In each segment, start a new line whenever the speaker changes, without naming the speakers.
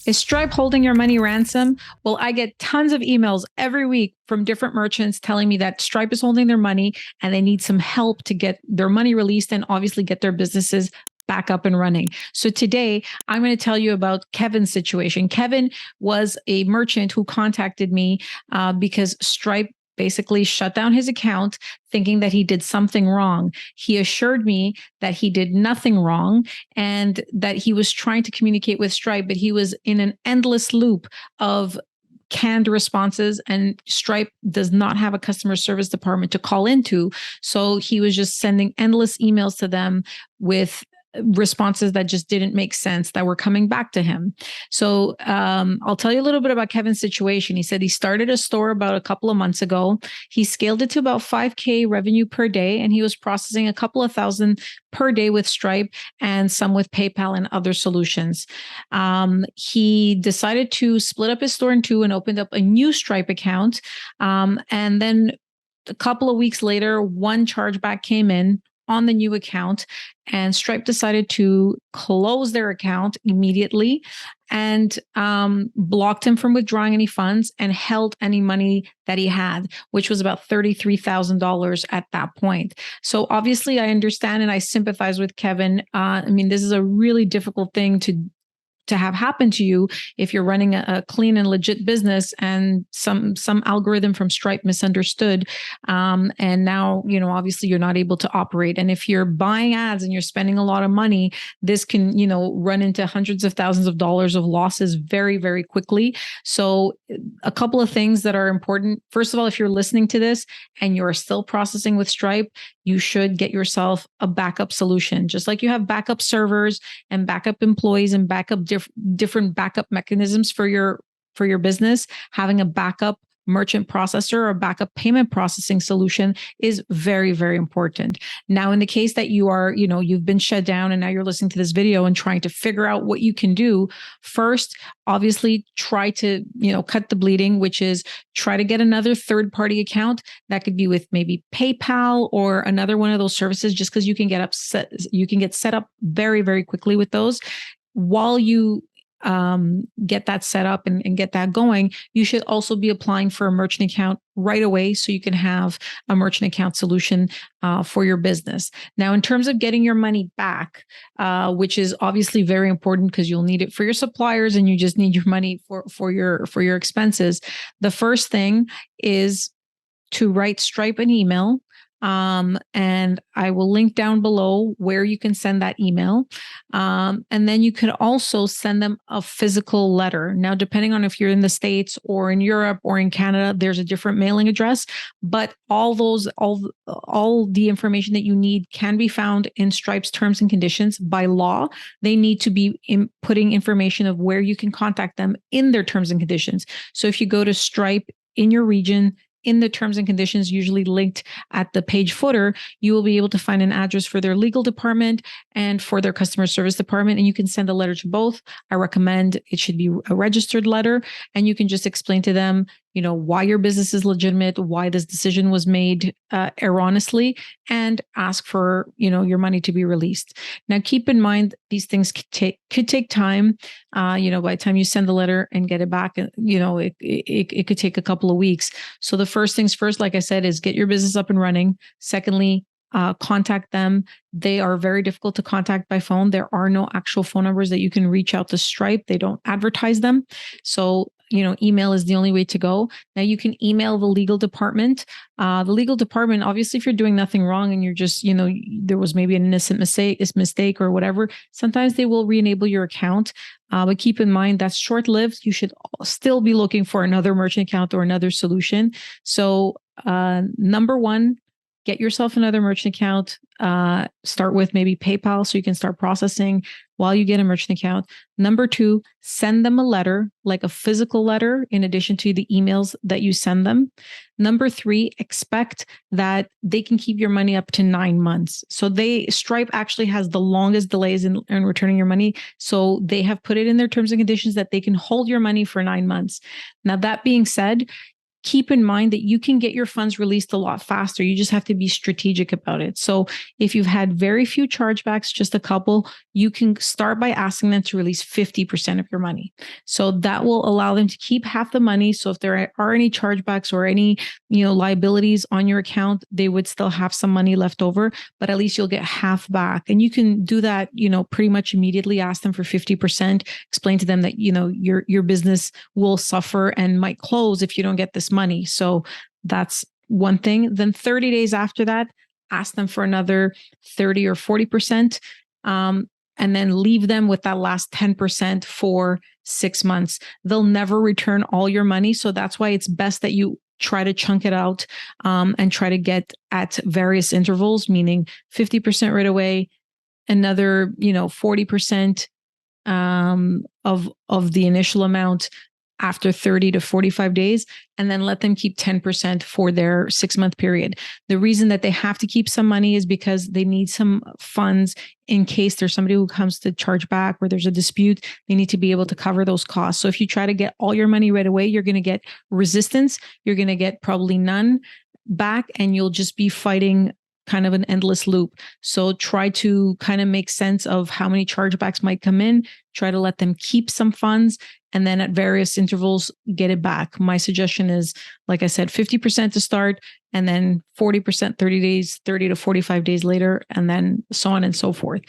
Is Stripe holding your money ransom? Well, I get tons of emails every week from different merchants telling me that Stripe is holding their money and they need some help to get their money released and obviously get their businesses back up and running. So today I'm going to tell you about Kevin's situation. Kevin was a merchant who contacted me because Stripe basically shut down his account thinking that he did something wrong. He assured me that he did nothing wrong and that he was trying to communicate with Stripe, but he was in an endless loop of canned responses, and Stripe does not have a customer service department to call into. So he was just sending endless emails to them with responses that just didn't make sense that were coming back to him. So I'll tell you a little bit about Kevin's situation. He said he started a store about a couple of months ago. He scaled it to about 5K revenue per day, and he was processing a couple of thousand per day with Stripe and some with PayPal and other solutions. He decided to split up his store in two and opened up a new Stripe account. And then a couple of weeks later, one chargeback came in on the new account, and Stripe decided to close their account immediately and blocked him from withdrawing any funds and held any money that he had, which was about $33,000 at that point. So obviously I understand and I sympathize with Kevin. I mean, this is a really difficult thing to have happen to you if you're running a clean and legit business and some algorithm from Stripe misunderstood, and now obviously you're not able to operate. And if you're buying ads and you're spending a lot of money, this can run into hundreds of thousands of dollars of losses very, very quickly. So a couple of things that are important. First of all, if you're listening to this and you're still processing with Stripe, you should get yourself a backup solution. Just like you have backup servers and backup employees and backup different backup mechanisms for your business, having a backup merchant processor or backup payment processing solution is very, very important. Now, in the case that you've been shut down and now you're listening to this video and trying to figure out what you can do, first, obviously try to, cut the bleeding, which is try to get another third-party account. That could be with maybe PayPal or another one of those services, just because you can get set up very, very quickly with those. While you get that set up and get that going, you should also be applying for a merchant account right away so you can have a merchant account solution for your business. Now, in terms of getting your money back, which is obviously very important because you'll need it for your suppliers and you just need your money for your expenses. The first thing is to write Stripe an email. And I will link down below where you can send that email. And then you could also send them a physical letter. Now, depending on if you're in the States or in Europe or in Canada, there's a different mailing address, but all the information that you need can be found in Stripe's terms and conditions. By law, they need to be putting information of where you can contact them in their terms and conditions. So if you go to Stripe in your region, in the terms and conditions, usually linked at the page footer, you will be able to find an address for their legal department and for their customer service department. And you can send a letter to both. I recommend it should be a registered letter, and you can just explain to them, why your business is legitimate, why this decision was made erroneously, and ask for, your money to be released. Now, keep in mind, these things could take time. By the time you send the letter and get it back, it could take a couple of weeks. So the first things first, like I said, is get your business up and running. Secondly, contact them. They are very difficult to contact by phone. There are no actual phone numbers that you can reach out to Stripe. They don't advertise them. So, email is the only way to go. Now you can email the legal department. The legal department, obviously, if you're doing nothing wrong and you're just, there was maybe an innocent mistake or whatever, sometimes they will re-enable your account. But keep in mind that's short-lived. You should still be looking for another merchant account or another solution. So number one, get yourself another merchant account. Start with maybe PayPal so you can start processing while you get a merchant account. Number two, send them a letter, like a physical letter, in addition to the emails that you send them. Number three, expect that they can keep your money up to 9 months. So Stripe actually has the longest delays in returning your money. So they have put it in their terms and conditions that they can hold your money for 9 months. Now, that being said, keep in mind that you can get your funds released a lot faster. You just have to be strategic about it. So if you've had very few chargebacks, just a couple, you can start by asking them to release 50% of your money. So that will allow them to keep half the money. So if there are any chargebacks or any, liabilities on your account, they would still have some money left over, but at least you'll get half back. And you can do that, pretty much immediately. Ask them for 50%, explain to them that, your business will suffer and might close if you don't get this money. So that's one thing. Then 30 days after that, ask them for another 30 or 40%. And then leave them with that last 10% for 6 months. They'll never return all your money. So that's why it's best that you try to chunk it out and try to get at various intervals, meaning 50% right away, another, 40% of the initial amount after 30 to 45 days, and then let them keep 10% for their 6-month period. The reason that they have to keep some money is because they need some funds in case there's somebody who comes to charge back or there's a dispute. They need to be able to cover those costs. So if you try to get all your money right away, you're going to get resistance. You're going to get probably none back, and you'll just be fighting kind of an endless loop. So try to kind of make sense of how many chargebacks might come in, try to let them keep some funds, and then at various intervals, get it back. My suggestion is, like I said, 50% to start, and then 40% 30 days, 30 to 45 days later, and then so on and so forth.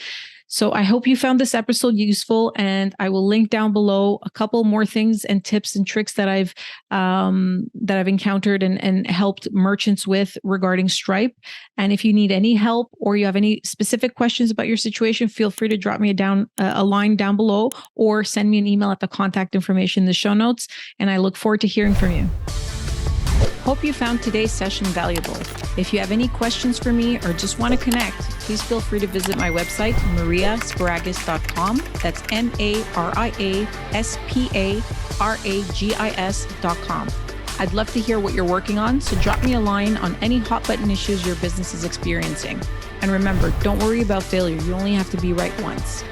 So I hope you found this episode useful, and I will link down below a couple more things and tips and tricks that I've encountered and helped merchants with regarding Stripe. And if you need any help or you have any specific questions about your situation, feel free to drop me a line down below, or send me an email at the contact information in the show notes. And I look forward to hearing from you. Hope you found today's session valuable. If you have any questions for me or just want to connect, please feel free to visit my website, mariasparagis.com. That's MariaSparagis.com. I'd love to hear what you're working on, so drop me a line on any hot button issues your business is experiencing. And remember, don't worry about failure. You only have to be right once.